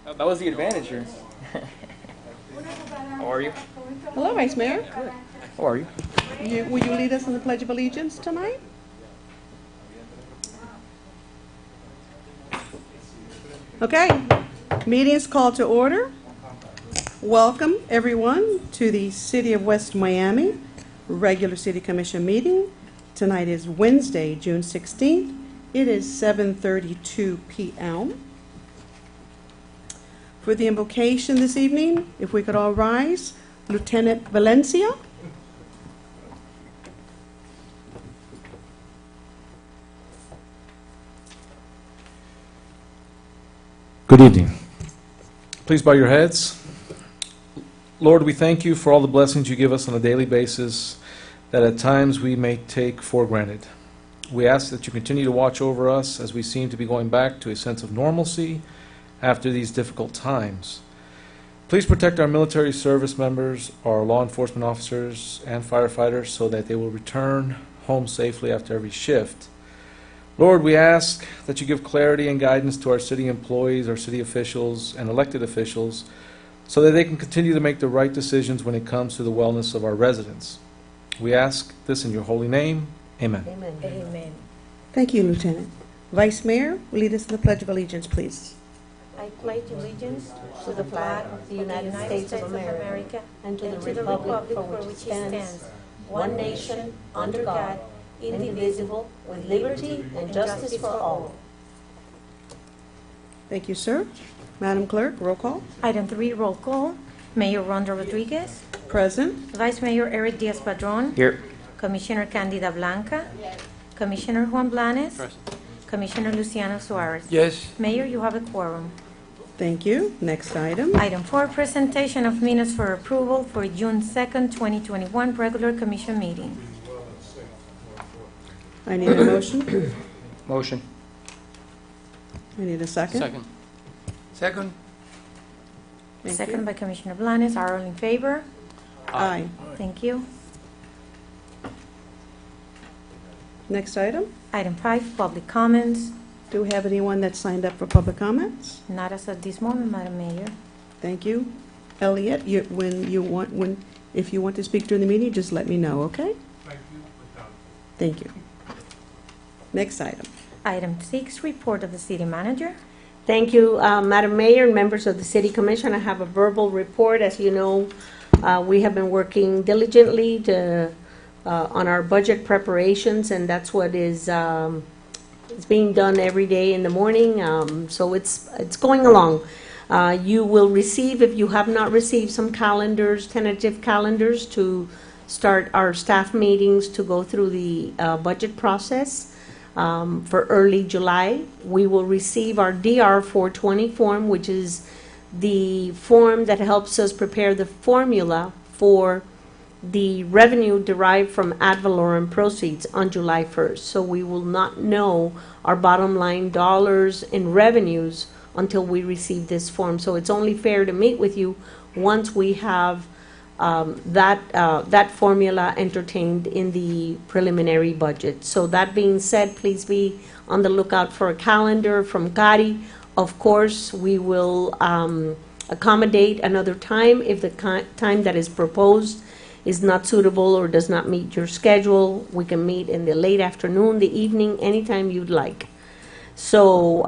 That was the advantage here. How are you? Hello, Vice Mayor. How are you? Will you lead us in the Pledge of Allegiance tonight? Okay, meeting is called to order. Welcome, everyone, to the City of West Miami regular City Commission meeting. Tonight is Wednesday, June 16th. It is 7:32 p.m. For the invocation this evening, if we could all rise, Lieutenant Valencia. Good evening. Please bow your heads. Lord, we thank you for all the blessings you give us on a daily basis that at times we may take for granted. We ask that you continue to watch over us as we seem to be going back to a sense of normalcy after these difficult times. Please protect our military service members, our law enforcement officers, and firefighters so that they will return home safely after every shift. Lord, we ask that you give clarity and guidance to our city employees, our city officials, and elected officials so that they can continue to make the right decisions when it comes to the wellness of our residents. We ask this in your holy name. Amen. Amen. Amen. Thank you, Lieutenant. Vice Mayor, lead us in the Pledge of Allegiance, please. I pledge allegiance to the flag of the United States of America and to the republic for which it stands, one nation, under God, indivisible, with liberty and justice for all. Thank you, sir. Madam Clerk, roll call. Item 3, roll call. Mayor Rhonda Rodriguez. Present. Vice Mayor Eric Diaz-Padrón. Here. Commissioner Candida Blanca. Commissioner Juan Blanes. Present. Commissioner Luciano Suarez. Yes. Mayor, you have a quorum. Thank you. Next item. Item 4, presentation of minutes for approval for June 2nd, 2021, regular commission meeting. I need a motion. Motion. I need a second. Second. Second. Thank Second you. by Commissioner Blanes. Are all in favor? Aye. Thank you. Next item. Item 5, public comments. Do we have anyone that signed up for public comments? Not as of this moment, Madam Mayor. Thank you. Elliot, if you want to speak during the meeting, just let me know, okay? Thank you. Next item. Item 6, report of the city manager. Thank you, Madam Mayor and members of the City Commission. I have a verbal report. As you know, we have been working diligently on our budget preparations, and that's what is it's being done every day in the morning. So it's going along. You will receive, if you have not received, some calendars, tentative calendars to start our staff meetings to go through the budget process. For early July, we will receive our DR 420 form, which is the form that helps us prepare the formula for the revenue derived from ad valorem proceeds on July 1st. So we will not know our bottom line dollars in revenues until we receive this form. So it's only fair to meet with you once we have that formula entertained in the preliminary budget. So that being said, please be on the lookout for a calendar from CARI. Of course, we will accommodate another time if the time that is proposed is not suitable or does not meet your schedule. We can meet in the late afternoon, the evening, anytime you'd like. So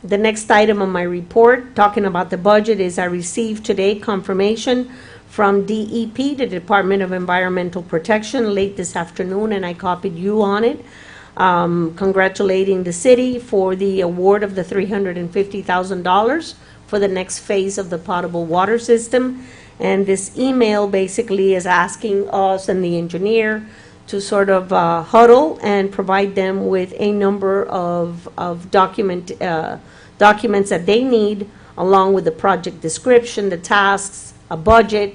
the next item on my report, talking about the budget, is I received today confirmation from DEP, the Department of Environmental Protection, late this afternoon, and I copied you on it, congratulating the city for the award of the $350,000 for the next phase of the potable water system. And this email basically is asking us and the engineer to sort of huddle and provide them with a number of documents that they need, along with the project description, the tasks, a budget.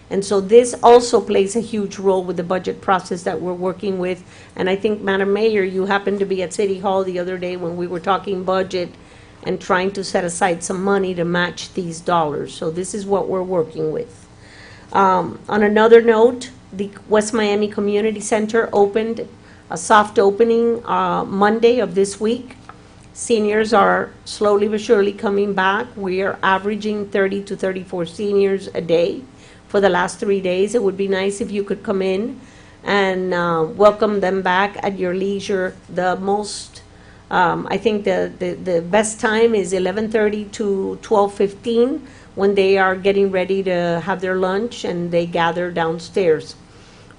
And so this also plays a huge role with the budget process that we're working with. And I think, Madam Mayor, you happened to be at City Hall the other day when we were talking budget and trying to set aside some money to match these dollars. So this is what we're working with. On another note, the West Miami Community Center opened a soft opening Monday of this week. Seniors are slowly but surely coming back. We are averaging 30 to 34 seniors a day for the last 3 days. It would be nice if you could come in and welcome them back at your leisure. The most, I think the best time is 11:30 to 12:15 when they are getting ready to have their lunch and they gather downstairs.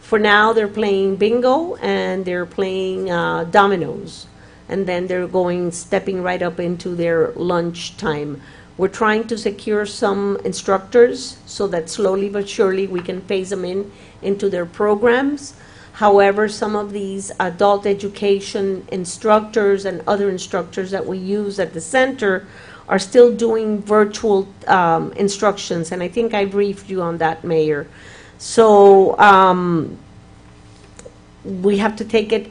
For now, they're playing bingo and they're playing dominoes. And then they're stepping right up into their lunch time. We're trying to secure some instructors so that slowly but surely we can phase them into their programs. However, some of these adult education instructors and other instructors that we use at the center are still doing virtual instructions, and I think I briefed you on that, Mayor. So we have to take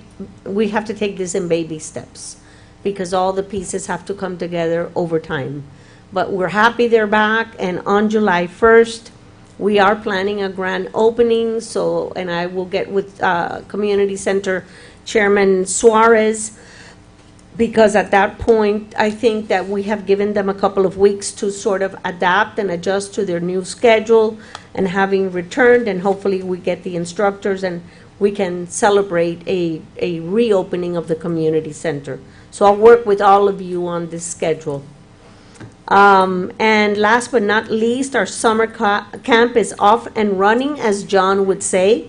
this in baby steps because all the pieces have to come together over time. But we're happy they're back, and on July 1st, we are planning a grand opening, and I will get with Community Center Chairman Suarez, because at that point, I think that we have given them a couple of weeks to sort of adapt and adjust to their new schedule, and having returned, and hopefully we get the instructors and we can celebrate a reopening of the community center. So I'll work with all of you on this schedule. And last but not least, our summer camp is off and running, as John would say.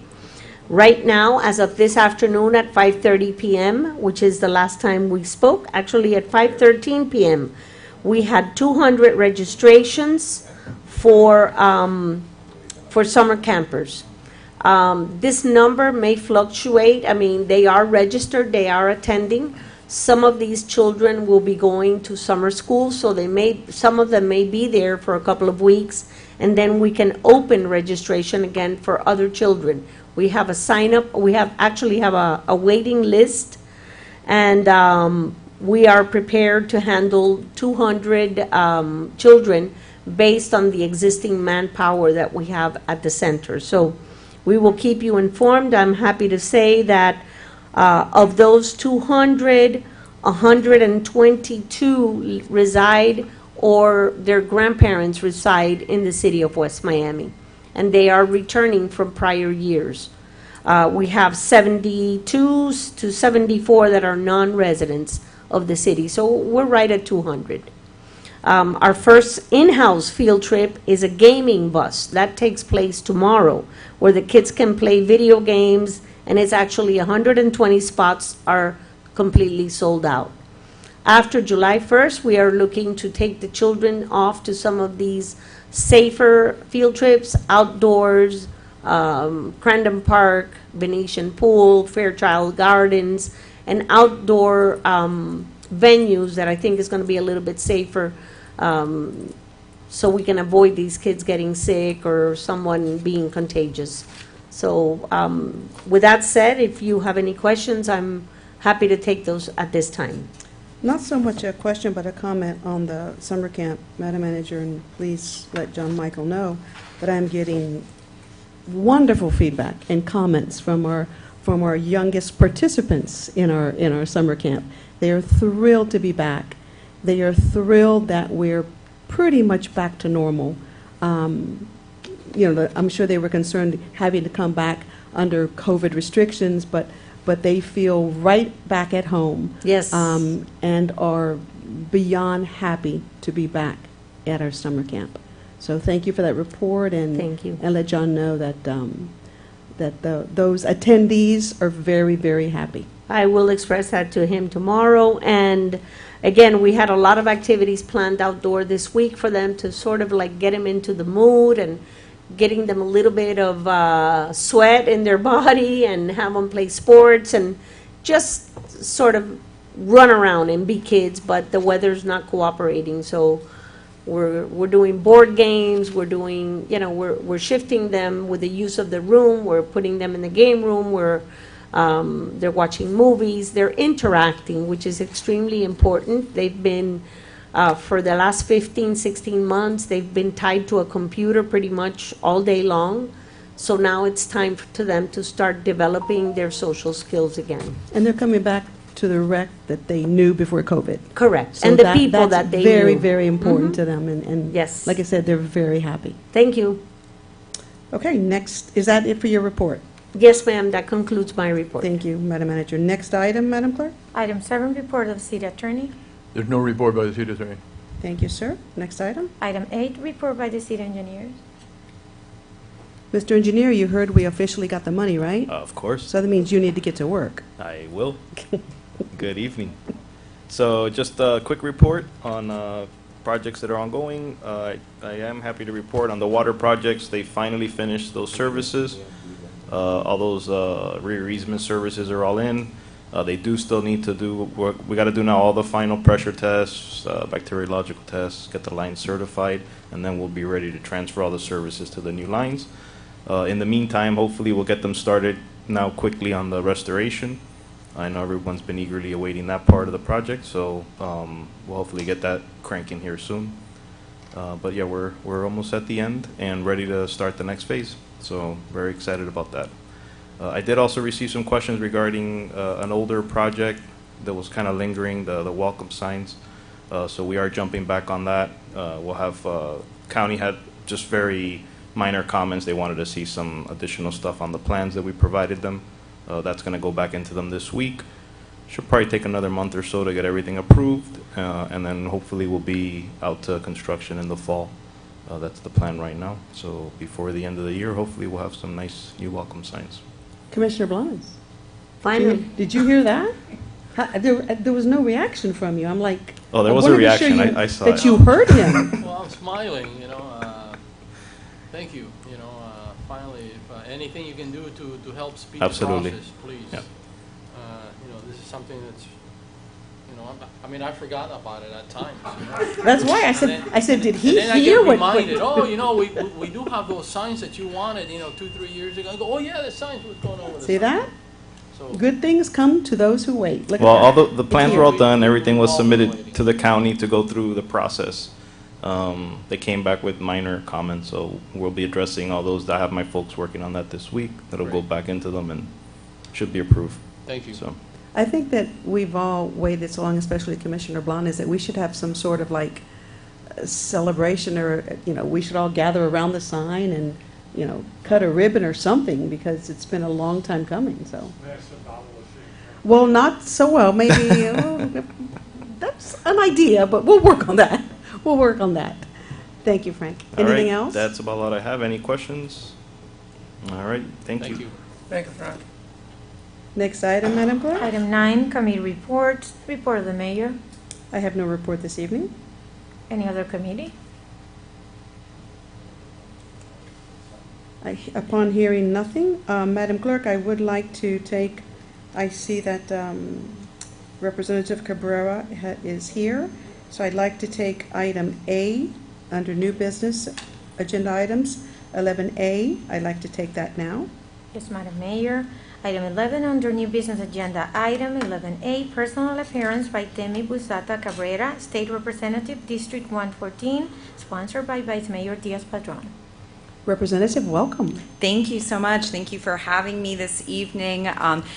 Right now, as of this afternoon at 5:30 p.m., which is the last time we spoke, actually at 5:13 p.m., we had 200 registrations for summer campers. This number may fluctuate. I mean, they are registered, they are attending. Some of these children will be going to summer school, so some of them may be there for a couple of weeks, and then we can open registration again for other children. We have a sign-up, we actually have a waiting list, and we are prepared to handle 200 children based on the existing manpower that we have at the center. So we will keep you informed. I'm happy to say that of those 200, 122 reside or their grandparents reside in the city of West Miami, and they are returning from prior years. We have 72 to 74 that are non-residents of the city, so we're right at 200. Our first in-house field trip is a gaming bus. That takes place tomorrow, where the kids can play video games, and it's actually 120 spots are completely sold out. After July 1st, we are looking to take the children off to some of these safer field trips, outdoors, Crandon Park, Venetian Pool, Fairchild Gardens, and outdoor venues that I think is going to be a little bit safer, so we can avoid these kids getting sick or someone being contagious. So with that said, if you have any questions, I'm happy to take those at this time. Not so much a question, but a comment on the summer camp, Madam Manager, and please let John Michael know that I'm getting wonderful feedback and comments from our youngest participants in our summer camp. They are thrilled to be back. They are thrilled that we're pretty much back to normal. I'm sure they were concerned having to come back under COVID restrictions, but they feel right back at home. Yes. And are beyond happy to be back at our summer camp. So thank you for that report, and Thank you. And let John know that those attendees are very, very happy. I will express that to him tomorrow. And again, we had a lot of activities planned outdoor this week for them to sort of like get them into the mood and getting them a little bit of sweat in their body and have them play sports and just sort of run around and be kids, but the weather's not cooperating. So we're doing board games, we're doing, we're shifting them with the use of the room, we're putting them in the game room, they're watching movies, they're interacting, which is extremely important. They've been, for the last 15, 16 months, they've been tied to a computer pretty much all day long. So now it's time to them to start developing their social skills again. And they're coming back to the wreck that they knew before COVID. Correct. So And the people that's that they very, knew. very important to them, and Yes. like I said, they're very happy. Thank you. Okay, next, is that it for your report? Yes, ma'am, that concludes my report. Thank you, Madam Manager. Next item, Madam Clerk? Item 7, report of the city attorney. There's no report by the city attorney. Thank you, sir. Next item. Item 8, report by the city engineers. Mr. Engineer, you heard we officially got the money, right? Of course, So that means you need to get to work. I will. Good evening. So just a quick report on projects that are ongoing. I am happy to report on the water projects. They finally finished those services. All those rear easement services are all in. They do still need to do work. We got to do now all the final pressure tests, bacteriological tests, get the lines certified, and then we'll be ready to transfer all the services to the new lines. In the meantime, hopefully we'll get them started now quickly on the restoration. I know everyone's been eagerly awaiting that part of the project, so we'll hopefully get that cranking here soon. But yeah, we're almost at the end and ready to start the next phase. So very excited about that. I did also receive some questions regarding an older project that was kind of lingering, the welcome signs. So we are jumping back on that. We'll have county had just very minor comments. They wanted to see some additional stuff on the plans that we provided them. That's going to go back into them this week. Should probably take another month or so to get everything approved, and then hopefully we'll be out to construction in the fall. That's the plan right now. So before the end of the year, hopefully we'll have some nice new welcome signs. Commissioner Blanes, Finally. did you hear that? There was no reaction from you. I'm like, Oh, there I was a wanted to show reaction. you I saw that it. you heard him. Well, I'm smiling, thank you, finally, if anything you can do to help speed the Absolutely. process, please. Yeah. This is something that's, I forgot about it at times. That's why I said, did he And then I hear get what? reminded, we do have those signs that you wanted, 2-3 years ago. I go, oh yeah, the signs, what's going on with the See signs? that? So, Good things come to those who wait. Look at Well, all that. the plans were all done. Everything was submitted to the county to go through the process. They came back with minor comments, so we'll be addressing all those. I have my folks working on that this week. That'll go Great. back into them and should be approved. thank you. So, I think that we've all waited so long, especially Commissioner Blond, is that we should have some sort of like celebration, or, we should all gather around the sign and, cut a ribbon or something, because it's been a long time coming, so. Well, not so well, maybe, that's an idea, but we'll work on that. We'll work on that. Thank you, Frank. all Anything right, else? That's about all I have. Any questions? All right, thank you. Thank you, Frank. Next item, Madam Clerk? Item 9, committee reports, report of the mayor. I have no report this evening. Any other committee? Upon hearing nothing, Madam Clerk, I would like to I see that Representative Cabrera is here, so I'd like to take item A under new business agenda items, 11A. I'd like to take that now. Yes, Madam Mayor. Item 11 under new business agenda, item 11A, personal appearance by Temi Busata Cabrera, State Representative, District 114, sponsored by Vice Mayor Diaz-Padrón. Representative, welcome. Thank you so much. Thank you for having me this evening.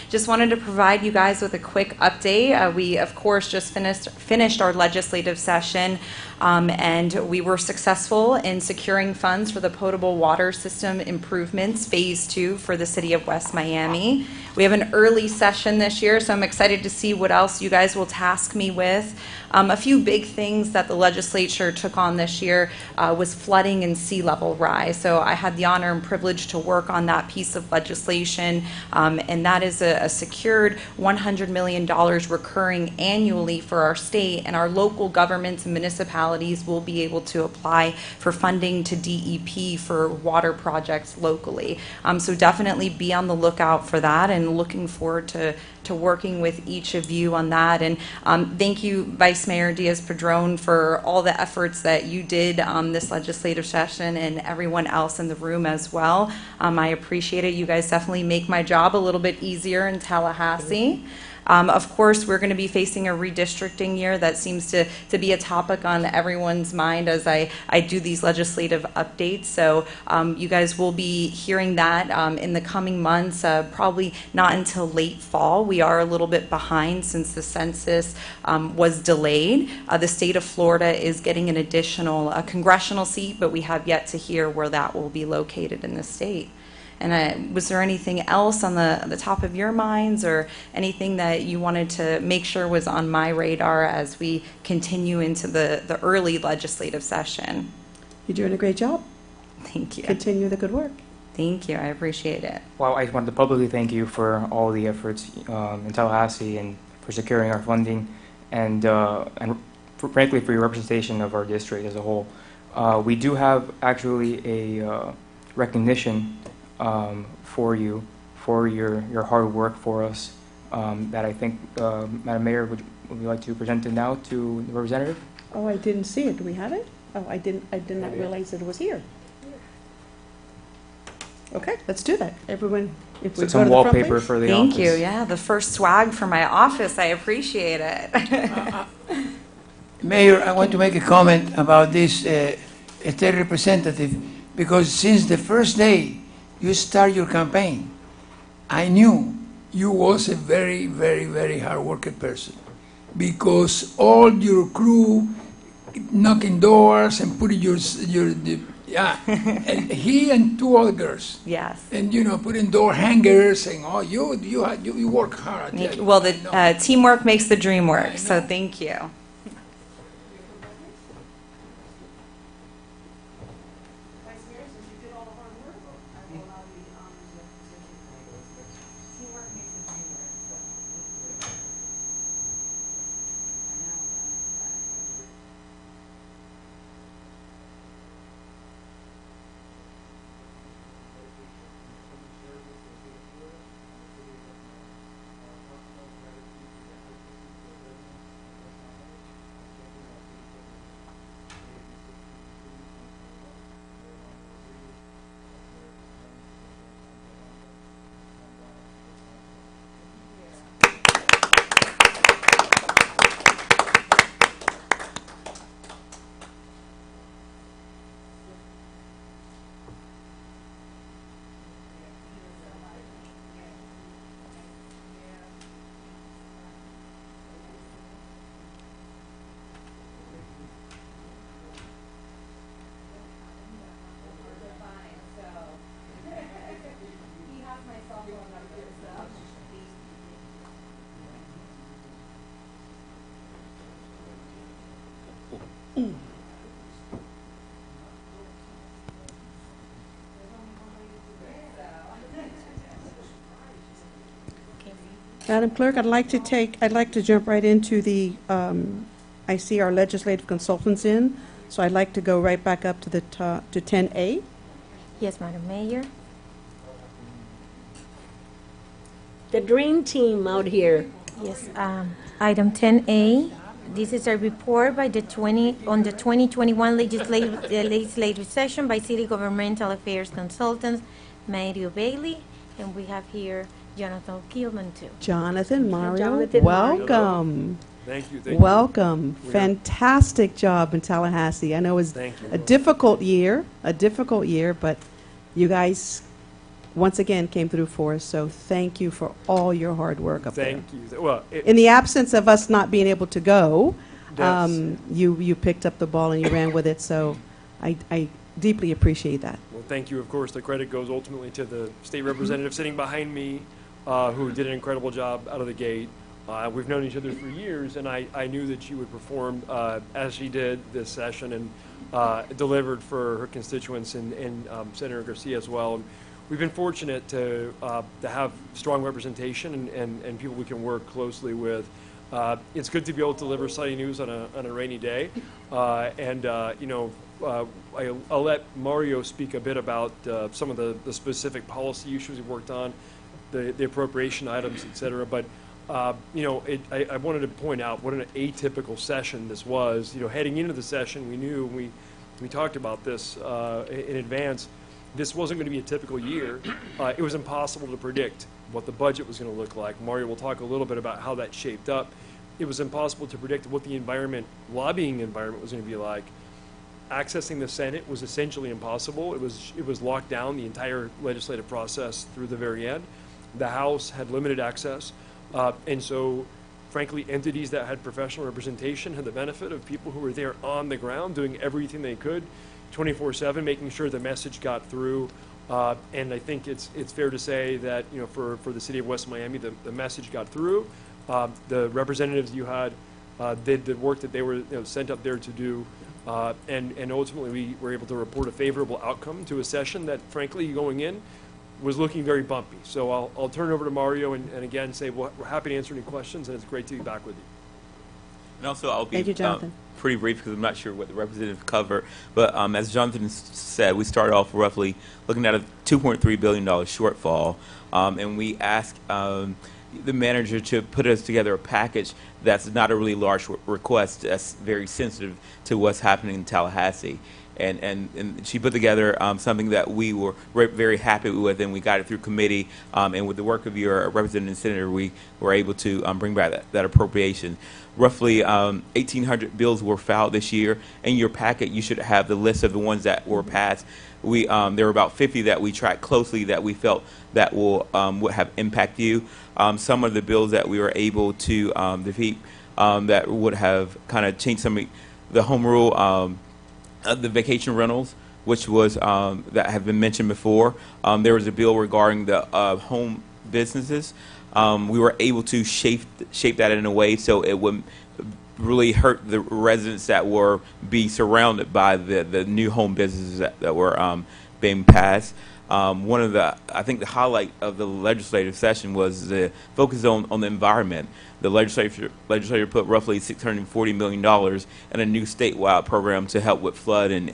Just wanted to provide you guys with a quick update. We, of course, just finished our legislative session, and we were successful in securing funds for the potable water system improvements, Phase 2, for the city of West Miami. We have an early session this year, so I'm excited to see what else you guys will task me with. A few big things that the legislature took on this year was flooding and sea level rise. So I had the honor and privilege to work on that piece of legislation, and that is a secured $100 million recurring annually for our state, and our local governments and municipalities will be able to apply for funding to DEP for water projects locally. So definitely be on the lookout for that, and looking forward to working with each of you on that. And thank you, Vice Mayor Diaz-Padrón, for all the efforts that you did this legislative session, and everyone else in the room as well. I appreciate it. You guys definitely make my job a little bit easier in Tallahassee. Of course, we're going to be facing a redistricting year. That seems to be a topic on everyone's mind as I do these legislative updates. So you guys will be hearing that in the coming months, probably not until late fall. We are a little bit behind since the census was delayed. The state of Florida is getting an additional congressional seat, but we have yet to hear where that will be located in the state. And was there anything else on the top of your minds, or anything that you wanted to make sure was on my radar as we continue into the early legislative session? You're doing a great job. Thank you. Continue the good work. Thank you. I appreciate it. Well, I want to publicly thank you for all the efforts in Tallahassee and for securing our funding, and frankly for your representation of our district as a whole. We do have actually a recognition for you, for your hard work for us, that I think, Madam Mayor, would you like to present it now to the representative? Oh, I didn't see it. Do we have it? Oh, I did not realize that it was here. Okay, let's do that. Everyone, if we go to Some the front wallpaper page. for the Thank office. you. Yeah, the first swag for my office. I appreciate it. Mayor, I want to make a comment about this state representative, because since the first day you start your campaign, I knew you was a very, very, very hard-working person, because all your crew knocking doors and putting and he and two other girls, Yes. and putting door hangers, and you work hard. Thank Yeah, you. Well, I the know. teamwork makes the dream I work, so know. thank you. Madam Clerk, I'd like to jump right into the, I see our legislative consultants in, so I'd like to go right back up to the to 10A. Yes, Madam Mayor. The dream team out here. Yes, item 10A. This is a report by the 2021 legislative session by City Governmental Affairs Consultants, Mario Bailey, and we have here Jonathan Kielman too. Jonathan, Mario, Jonathan, Mario. welcome. Thank you. Thank Welcome. We are- Fantastic job in Tallahassee. I know it was Thank you. a difficult year, but you guys once again came through for us, so thank you for all your hard work up there. Thank you. Well, In the absence of us not being able to go, That's- you picked up the ball and you ran with it, so I deeply appreciate that. well, thank you. Of course, the credit goes ultimately to the state representative sitting behind me, who did an incredible job out of the gate. We've known each other for years, and I knew that she would perform as she did this session and delivered for her constituents and Senator Garcia as well. And we've been fortunate to have strong representation and people we can work closely with. It's good to be able to deliver sunny news on a rainy day, I'll let Mario speak a bit about some of the specific policy issues we've worked on, the appropriation items, et cetera. But I wanted to point out what an atypical session this was. Heading into the session, we knew, we talked about this in advance, this wasn't going to be a typical year. It was impossible to predict what the budget was going to look like. Mario will talk a little bit about how that shaped up. It was impossible to predict what the lobbying environment was going to be like. Accessing the Senate was essentially impossible. It was locked down the entire legislative process through the very end. The House had limited access, and so, frankly, entities that had professional representation had the benefit of people who were there on the ground doing everything they could, 24/7, making sure the message got through. And I think it's fair to say that, you know, for the city of West Miami, the message got through. The representatives you had did the work that they were, you know, sent up there to do. And ultimately, we were able to report a favorable outcome to a session that, frankly, going in, was looking very bumpy. So I'll turn it over to Mario and again say we're happy to answer any questions, and it's great to be back with you. And also, I'll be Thank you, Jonathan. pretty brief because I'm not sure what the representative covered. But as Jonathan said, we started off roughly looking at a $2.3 billion shortfall, and we asked the manager to put us together a package that's not a really large request, that's very sensitive to what's happening in Tallahassee. And she put together something that we were very happy with, and we got it through committee. And with the work of your representative and senator, we were able to bring back that appropriation. Roughly 1,800 bills were filed this year. In your packet, you should have the list of the ones that were passed. There were about 50 that we tracked closely that we felt that would have impact you. Some of the bills that we were able to defeat that would have kind of changed some of the home rule. The vacation rentals, which was that have been mentioned before. There was a bill regarding the home businesses. We were able to shape that in a way so it wouldn't really hurt the residents that were be surrounded by the new home businesses that were being passed. One of I think the highlight of the legislative session was the focus on the environment. The legislature put roughly $640 million in a new statewide program to help with flood and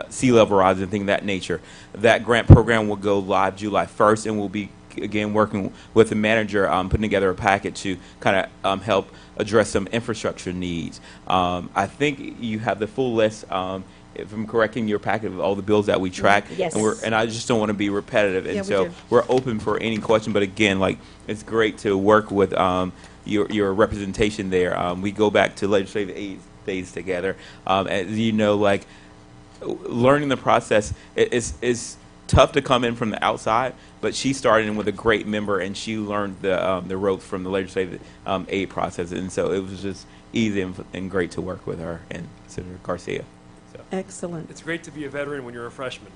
sea level rise and things of that nature. That grant program will go live July 1st, and we'll be again working with the manager putting together a package to kind of help address some infrastructure needs. I think you have the full list. If I'm correct, in your packet of all the bills that we track. Yes. And I just don't want to be repetitive, and Yeah, we so do. we're open for any question. But again, like, it's great to work with your representation there. We go back to legislative days together. As you know, like, learning the process is tough to come in from the outside, but she started in with a great member, and she learned the ropes from the legislative aid process, and so it was just easy and great to work with her and Senator Garcia. Excellent. It's great to be a veteran when you're a freshman.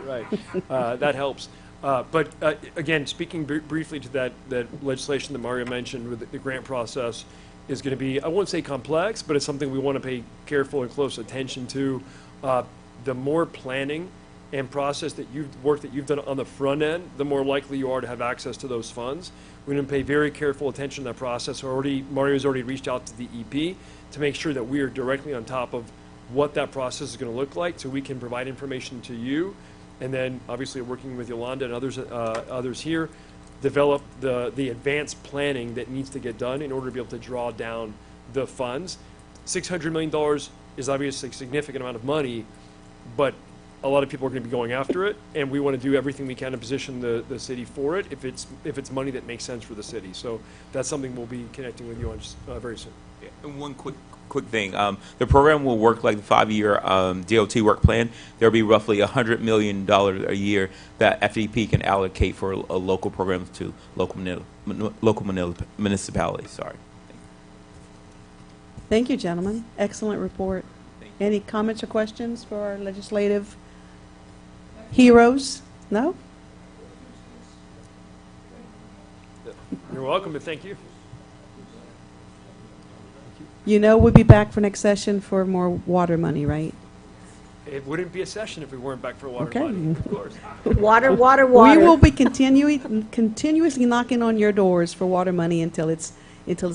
Right. That helps. But again, speaking briefly to that legislation that Mario mentioned with the grant process is going to be, I won't say complex, but it's something we want to pay careful and close attention to. The more planning and process that you've done on the front end, the more likely you are to have access to those funds. We're going to pay very careful attention to that process. Mario's already reached out to the EP to make sure that we are directly on top of what that process is going to look like, so we can provide information to you, and then obviously working with Yolanda and others here, develop the advanced planning that needs to get done in order to be able to draw down the funds. $600 million is obviously a significant amount of money, but a lot of people are going to be going after it, and we want to do everything we can to position the city for it if it's money that makes sense for the city. So that's something we'll be connecting with you on very soon. Yeah. And one quick thing. The program will work like the 5-year DOT work plan. There'll be roughly $100 million a year that FDP can allocate for local programs to local municipalities. Sorry. Thank you, gentlemen. Excellent report. Any comments or questions for our legislative heroes? No? You're welcome, and thank you. You know we'll be back for next session for more water money, right? It wouldn't be a session if we weren't back for water Okay. money, of course. Water. We will be continuously knocking on your doors for water money until it's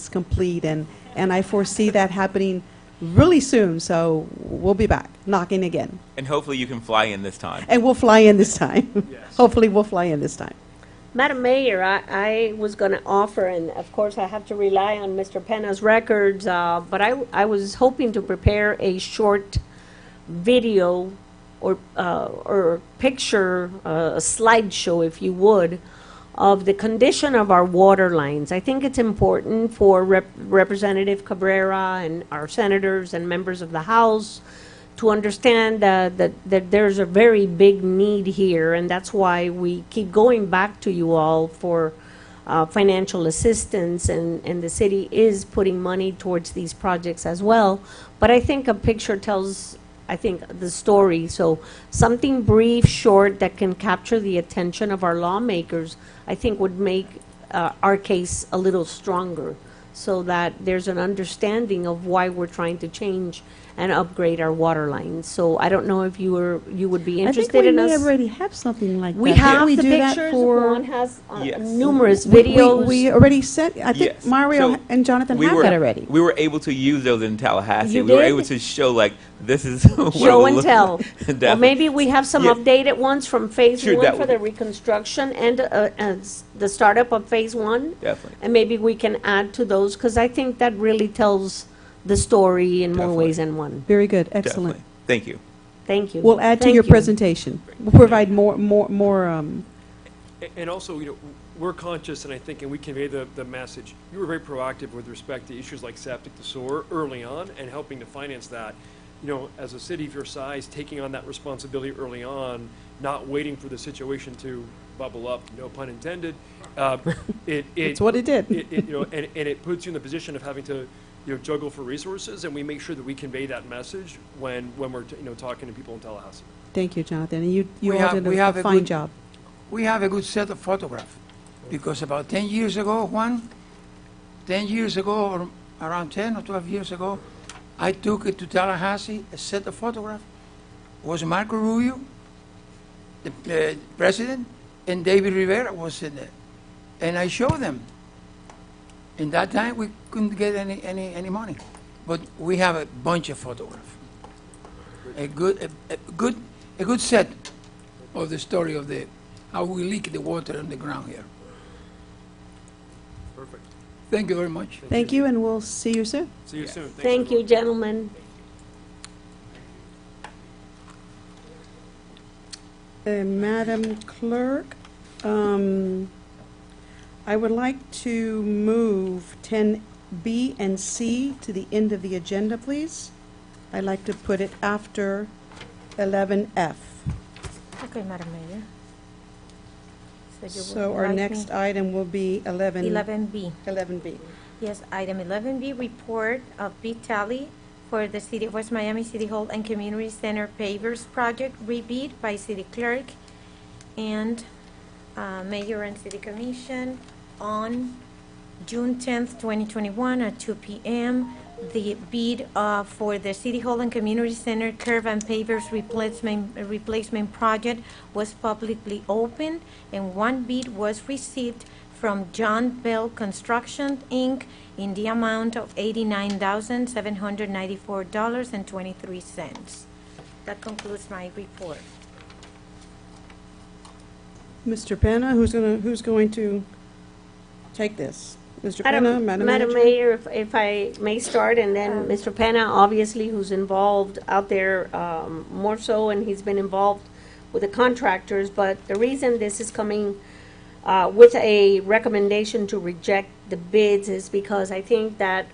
complete, and I foresee that happening really soon, so we'll be back knocking again. And hopefully you can fly in this time. And we'll fly in this time. Yes. Hopefully we'll fly in this time. Madam Mayor, I was going to offer, and of course I have to rely on Mr. Pena's records, but I was hoping to prepare a short video or picture, a slideshow, if you would, of the condition of our water lines. I think it's important for Representative Cabrera and our senators and members of the House to understand that there's a very big need here, and that's why we keep going back to you all for financial assistance, and the city is putting money towards these projects as well. But I think a picture tells, I think, the story. So something brief, short, that can capture the attention of our lawmakers, I think would make our case a little stronger, so that there's an understanding of why we're trying to change and upgrade our water lines. So I don't know if you would be interested in I think us. we already have something like that. We Didn't have we the do that pictures. for- Juan has Yes. numerous We- videos. We already said, I think Yes. Mario So and Jonathan we have were, that already. We were able to use those in Tallahassee. You We were did? able to show, like, this is what it Show will and look tell. like. Or Definitely. maybe we have some Yeah. updated ones from phase Sure, one that for would the be- reconstruction and the startup of phase one. Definitely. And maybe we can add to those, because I think that really tells the story in more Definitely. ways than one. Very good, excellent. Definitely. Thank you. Thank you. We'll add to Thank your you. presentation. We'll provide more, And also, we're conscious, and I think, and we convey the message, you were very proactive with respect to issues like septic to sewer early on and helping to finance that. As a city of your size, taking on that responsibility early on, not waiting for the situation to bubble up, no pun intended. It's what it did. And it puts you in the position of having to, juggle for resources, and we make sure that we convey that message when we're, talking to people in Tallahassee. thank you, Jonathan, and you We all have- did we have a a fine good- job. We have a good set of photographs, because about 10 years ago, 10 years ago, or around 10 or 12 years ago, I took it to Tallahassee, a set of photographs. Was Marco Rubio, the president, and David Rivera was in there. And I showed them. In that time, we couldn't get any money. But we have a bunch of photographs. A good set of the story of how we leak the water on the ground here. Perfect. Thank you very much. Thank you, and we'll see you soon. See you soon. Thanks, Thank you, everyone. gentlemen. Madam Clerk, I would like to move 10B and C to the end of the agenda, please. I'd like to put it after 11F. Okay, Madam Mayor. you would So our like next me- item will be 11B. 11B. Yes, item 11B, report of bid tally for the City of West Miami City Hall and Community Center pavers project rebid by city clerk and mayor and city commission on June 10th, 2021 at 2 p.m. The bid for the City Hall and Community Center curb and pavers replacement project was publicly opened, and one bid was received from John Bell Construction, Inc. in the amount of $89,794.23. That concludes my report. Mr. Penna, who's going to take this? Mr. Penna, Madam Manager? Mayor, if I may start, and then Mr. Penna, obviously, who's involved out there more so, and he's been involved with the contractors, but the reason this is coming with a recommendation to reject the bids is because I think that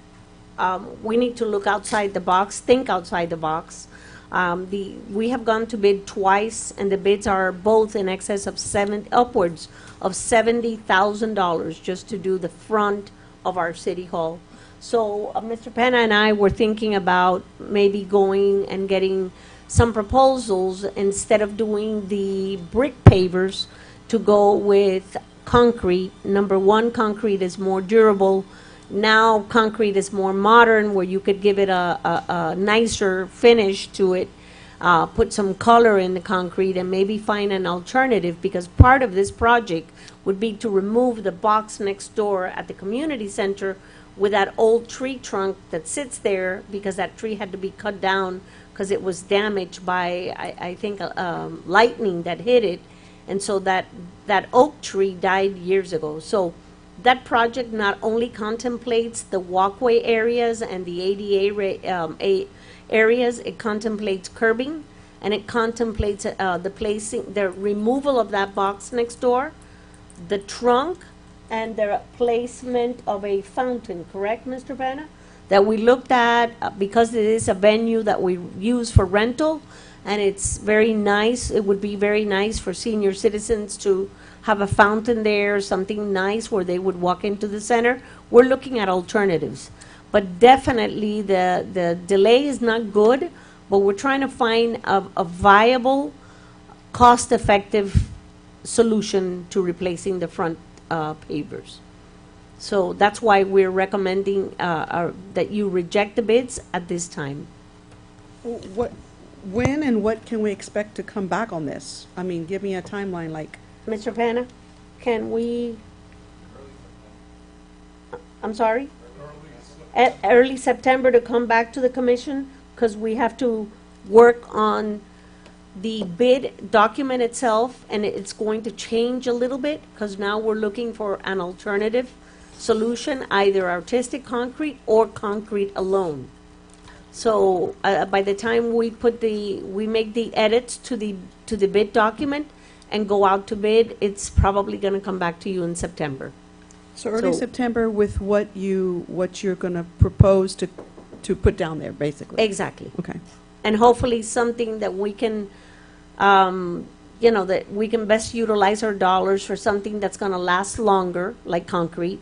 we need to look outside the box, think outside the box. We have gone to bid twice, and the bids are both in excess of upwards of $70,000 just to do the front of our city hall. So Mr. Penna and I were thinking about maybe going and getting some proposals instead of doing the brick pavers to go with concrete. Number one, concrete is more durable. Now concrete is more modern, where you could give it a nicer finish to it, put some color in the concrete, and maybe find an alternative, because part of this project would be to remove the box next door at the community center with that old tree trunk that sits there, because that tree had to be cut down because it was damaged by, I think, lightning that hit it. And so that oak tree died years ago. So that project not only contemplates the walkway areas and the ADA areas, it contemplates curbing, and it contemplates the removal of that box next door, the trunk and the placement of a fountain, correct, Mr. Penna? That we looked at, because it is a venue that we use for rental, and it's very nice, it would be very nice for senior citizens to have a fountain there, something nice where they would walk into the center. We're looking at alternatives. But definitely, the delay is not good, but we're trying to find a viable, cost-effective solution to replacing the front pavers. So that's why we're recommending that you reject the bids at this time. When and what can we expect to come back on this? I mean, give me a timeline, like, Mr. Penna, can we? I'm sorry? At early September to come back to the commission, because we have to work on the bid document itself, and it's going to change a little bit, because now we're looking for an alternative solution, either artistic concrete or concrete alone. So by the time we make the edits to the bid document and go out to bid, it's probably going to come back to you in September. so early So- September with what you're going to propose to put down there, basically? Exactly. Okay. And hopefully something that we can, that we can best utilize our dollars for something that's going to last longer, like concrete,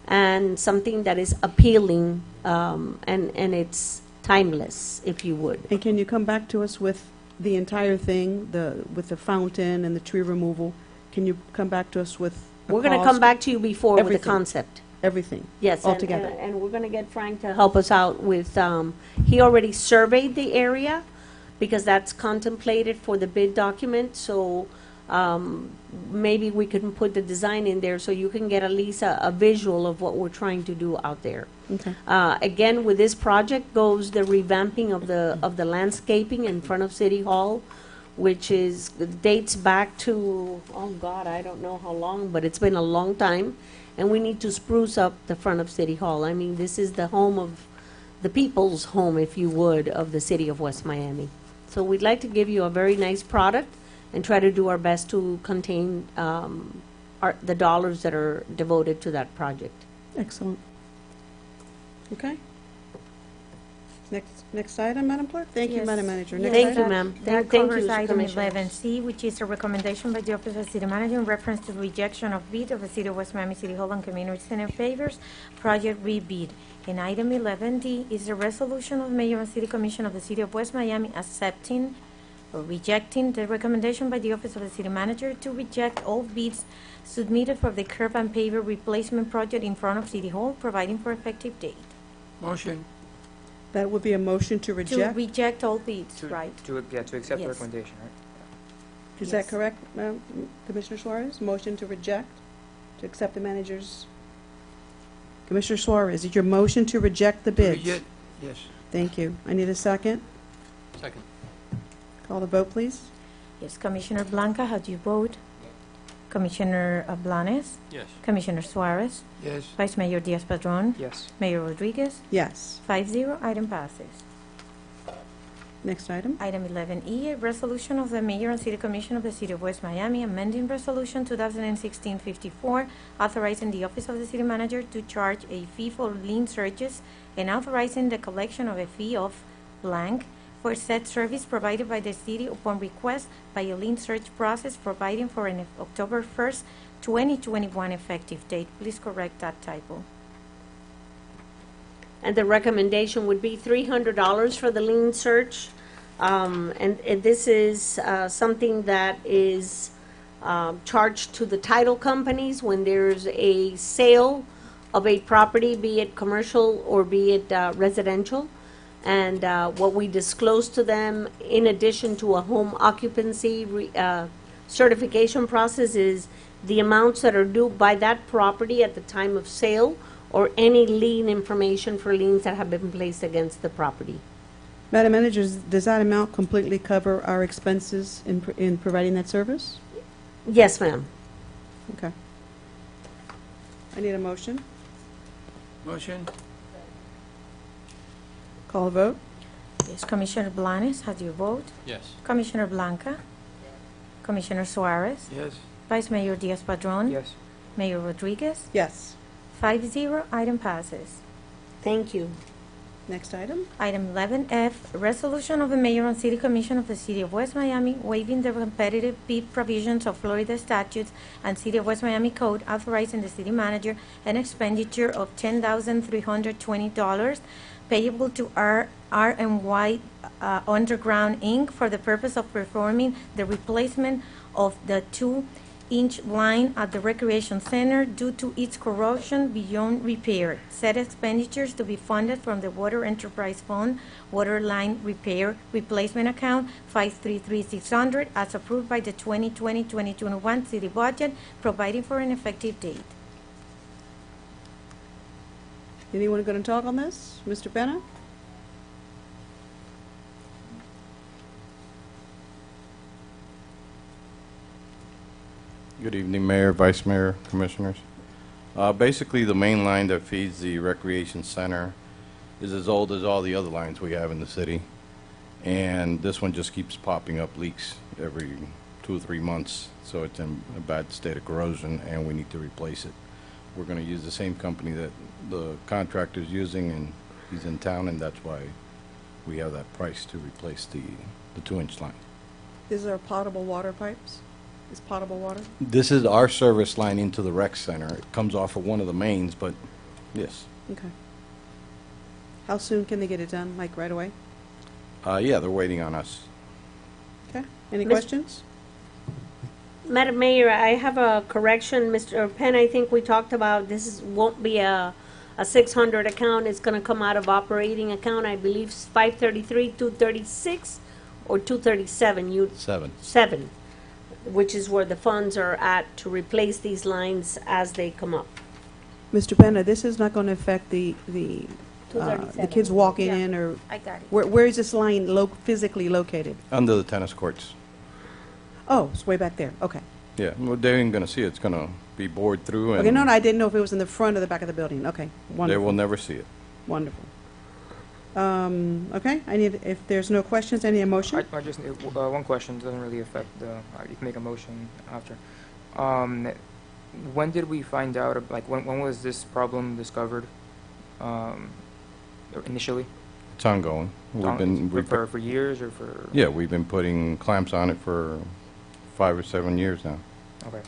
and something that is appealing, and it's timeless, if you would. And can you come back to us with the entire thing, with the fountain and the tree removal? Can you come back to us with a We're going to cost? come back to you before with the Everything. concept. Everything? Yes, Altogether. and we're going to get Frank to help us out with, he already surveyed the area, because that's contemplated for the bid document, so maybe we can put the design in there so you can get at least a visual of what we're trying to do out there. Okay. Again, with this project goes the revamping of the landscaping in front of City Hall, which dates back to, oh God, I don't know how long, but it's been a long time. And we need to spruce up the front of City Hall. I mean, this is the home of, the people's home, if you would, of the city of West Miami. So we'd like to give you a very nice product and try to do our best to contain the dollars that are devoted to that project. Excellent. Okay. Next item, Madam Clerk? Thank you, Yes. Madam Manager. Yes, Next Thank item? you, ma'am. That Thank you, covers item Commissioners. 11C, which is a recommendation by the Office of the City Manager in reference to rejection of bid of the City of West Miami City Hall and Community Center favors project rebid. And item 11D is a resolution of Mayor and City Commission of the City of West Miami accepting or rejecting the recommendation by the Office of the City Manager to reject all bids submitted for the curb and paver replacement project in front of City Hall, providing for effective date. Motion. That would be a motion to To reject? reject all bids, right? To accept the Yes. recommendation, right? Is that Yes. correct, Commissioner Suarez? Motion to reject, to accept the manager's? Commissioner Suarez, is your motion to reject the bids? Reject. Yes. Thank you. I need a second. Second. Call the vote, please. Yes, Commissioner Blanca, how do you vote? Commissioner Blanes? Yes. Commissioner Suarez? Yes. Vice Mayor Diaz-Padrón? Yes. Mayor Rodriguez? Yes. 5-0, item passes. Next item. Item 11E, a resolution of the Mayor and City Commission of the City of West Miami amending Resolution 2016-54, authorizing the Office of the City Manager to charge a fee for lien searches and authorizing the collection of a fee of blank for said service provided by the city upon request by a lien search process, providing for an October 1st, 2021 effective date. Please correct that typo. And the recommendation would be $300 for the lien search. And this is something that is charged to the title companies when there's a sale of a property, be it commercial or be it residential. And what we disclose to them, in addition to a home occupancy certification process, is the amounts that are due by that property at the time of sale, or any lien information for liens that have been placed against the property. Madam Manager, does that amount completely cover our expenses in providing that service? Yes, ma'am. Okay. I need a motion. Motion. Call a vote. Yes, Commissioner Blanes, how do you vote? Yes. Commissioner Blanca? Commissioner Suarez? Yes. Vice Mayor Diaz-Padrón. Yes. Mayor Rodriguez. Yes. 5-0, item passes. Thank you. Next item. Item 11F, resolution of the mayor and city commission of the city of West Miami waiving the competitive bid provisions of Florida statutes and city of West Miami code, authorizing the city manager an expenditure of $10,320 payable to R&Y Underground Inc. for the purpose of performing the replacement of the 2-inch line at the recreation center due to its corrosion beyond repair. Said expenditures to be funded from the Water Enterprise Fund, Water Line Repair Replacement Account 533600, as approved by the 2020-2021 city budget, providing for an effective date. Anyone going to talk on this? Mr. Penna? Good evening, Mayor, Vice Mayor, Commissioners. Basically, the main line that feeds the recreation center is as old as all the other lines we have in the city. And this one just keeps popping up leaks every 2 or 3 months. So it's in a bad state of corrosion and we need to replace it. We're going to use the same company that the contractor's using, and he's in town, and that's why we have that price to replace the 2-inch line. Is there potable water pipes? Is potable water? This is our service line into the rec center. It comes off of one of the mains, but yes. Okay. How soon can they get it done? Like right away? Yeah, they're waiting on us. Okay. Any Miss- questions? Madam Mayor, I have a correction. Mr. Penn, I think we talked about won't be a 600 account. It's going to come out of operating account. I believe 533, 236, or 237. 7, which is where the funds are at to replace these lines as they come up. Mr. Penna, this is not going to affect the kids walking Yeah. in, or I got it. where is this line physically located? Under the tennis courts. Oh, it's way back there. Okay. Yeah, well, they ain't gonna see it. It's gonna be bored through, and Okay, no, I didn't know if it was in the front or the back of the building. Okay, they wonderful. will never see it. Wonderful. Okay, if there's no questions, any motion? I just one question. Doesn't really affect the. You can make a motion after. When did we find out? Like when was this problem discovered? Initially. It's ongoing. For years or for. Yeah, we've been putting clamps on it for 5 or 7 years now. Okay.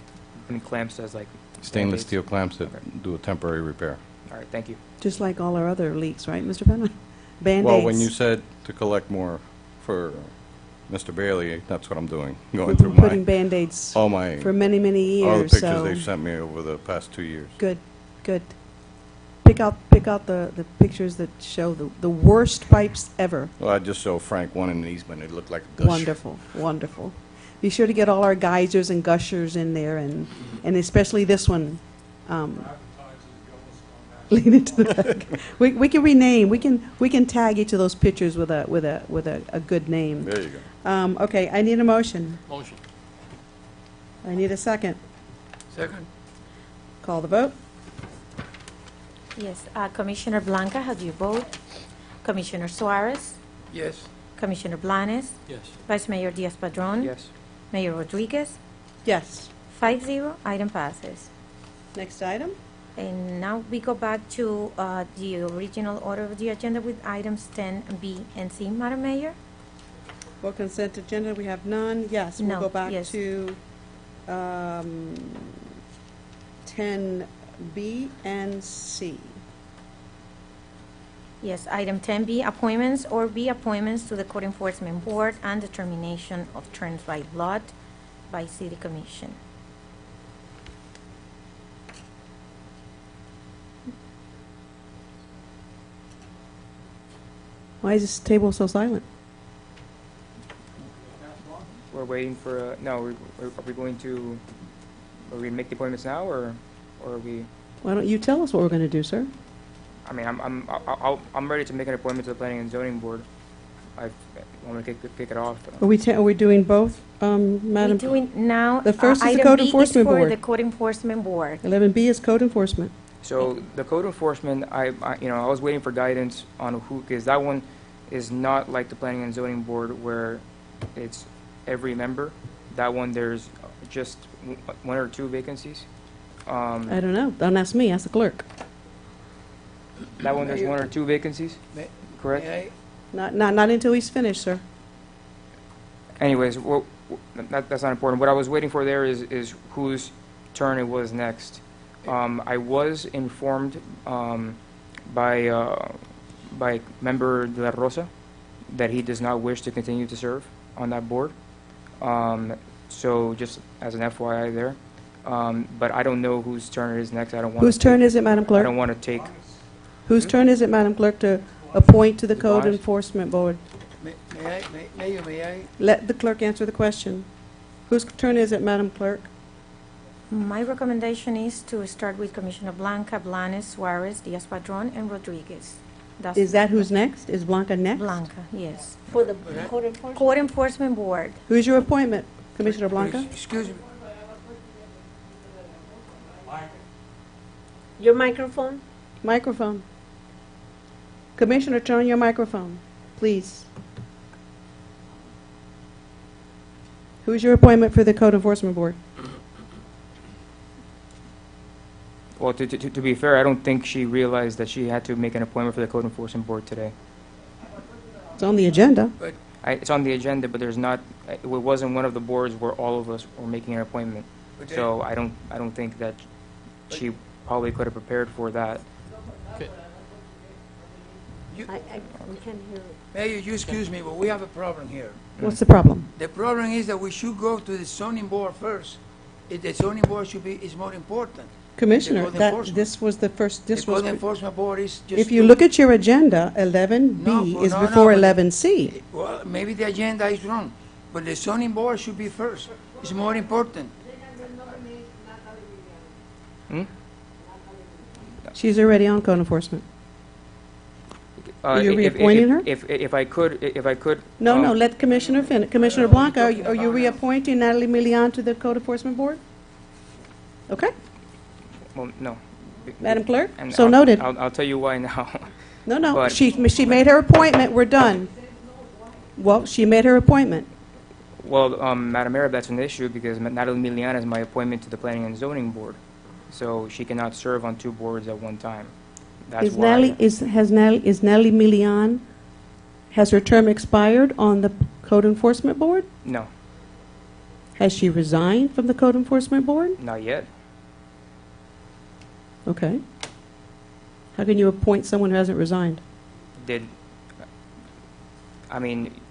And clamps as like. Stainless Band-Aids? steel clamps that Okay. do a temporary repair. All right. Thank you. Just like all our other leaks, right, Mr. Penna? Band-Aids. Well, when you said to collect more for Mr. Bailey, that's what I'm doing. Going We've through been putting my Band-Aids all my for many, many years. all the pictures so they've sent me over the past 2 years. Good, good. Pick out the pictures that show the worst pipes ever. Well, I just showed Frank one in the easement. It looked like a gush. Wonderful, wonderful. Be sure to get all our geysers and gushers in there, and especially this one. Lead it to the back. We can rename. We can tag each of those pictures with a good name. There you go. Okay, I need a motion. Motion. I need a second. Second. Call the vote. Yes, Commissioner Blanca, how do you vote? Commissioner Suarez? Yes. Commissioner Blanes? Yes. Vice Mayor Diaz-Padrón? Yes. Mayor Rodriguez? Yes. 5-0, item passes. Next item. And now we go back to the original order of the agenda with items 10B and C, Madam Mayor. For consent agenda, we have none. Yes, we'll No, go back yes. to 10B and C. Yes, item 10B, appointments or B appointments to the Code Enforcement Board and determination of terms by lot by City Commission. Why is this table so silent? We're waiting for. No, are we going to? Are we going to make the appointments now, or are we? Why don't you tell us what we're going to do, sir? I mean, I'm ready to make an appointment to the Planning and Zoning Board. I want to kick it off. Are we doing both, Madam? We're doing now. The first is the item Code B Enforcement is for Board. the Code Enforcement Board. 11B is code enforcement. So the code enforcement, I was waiting for guidance on who, because that one is not like the Planning and Zoning Board where it's every member. That one, there's just one or two vacancies. I don't know. Don't ask me, ask the clerk. That one, there's one or two vacancies, May- correct? may Not until he's finished, sir. Anyways, that's not important. What I was waiting for there is whose turn it was next. I was informed by Member De La Rosa that he does not wish to continue to serve on that board. So just as an FYI there. But I don't know whose turn it is next. I don't want. Whose turn is it, Madam I Clerk? don't want to take. Whose turn is it, Madam Clerk, to appoint to the Code Mine. Enforcement Board? Mayor, may I? Let the clerk answer the question. Whose turn is it, Madam Clerk? My recommendation is to start with Commissioner Blanca, Blanes, Suarez, Diaz-Padrón, and Rodriguez. That's Is that who's next? Is Blanca next? Blanca, yes. For the code enforcement? Code Enforcement Board. Who's your appointment, Commissioner Blanca? Excuse me. Your microphone? Microphone. Commissioner, turn on your microphone, please. Who's your appointment for the Code Enforcement Board? Well, to be fair, I don't think she realized that she had to make an appointment for the Code Enforcement Board today. It's on the agenda. It's on the agenda, but there's not. It wasn't one of the boards where all of us were making an appointment. So I don't think that she probably could have prepared for that. Okay. We can't hear it. Mayor, you excuse me, but we have a problem here. What's the problem? The problem is that we should go to the zoning board first. If the zoning board is more important. Commissioner, code that, enforcement. this was the first, this The was, code enforcement board is just. if you look at your agenda, 11B No, is no, before no, but- 11C. Well, maybe the agenda is wrong, but the zoning board should be first. It's more important. She's already on Code Enforcement. Are you If- reappointing her? If I could. No, let Commissioner finish. Commissioner Blanca, are you reappointing Natalie Milian to the Code Enforcement Board? Okay, Well, no. Madam Clerk, And so I'll- noted. I'll tell you why now. No, but- she made her appointment, we're done. Well, she made her appointment. Well, Madam Mayor, that's an issue because Natalie Milian is my appointment to the Planning and Zoning Board. So she cannot serve on two boards at one time. That's Is why. Natalie Milian, has her term expired on the Code Enforcement Board? No, Has she resigned from the Code Enforcement Board? not yet. Okay. How can you appoint someone who hasn't resigned?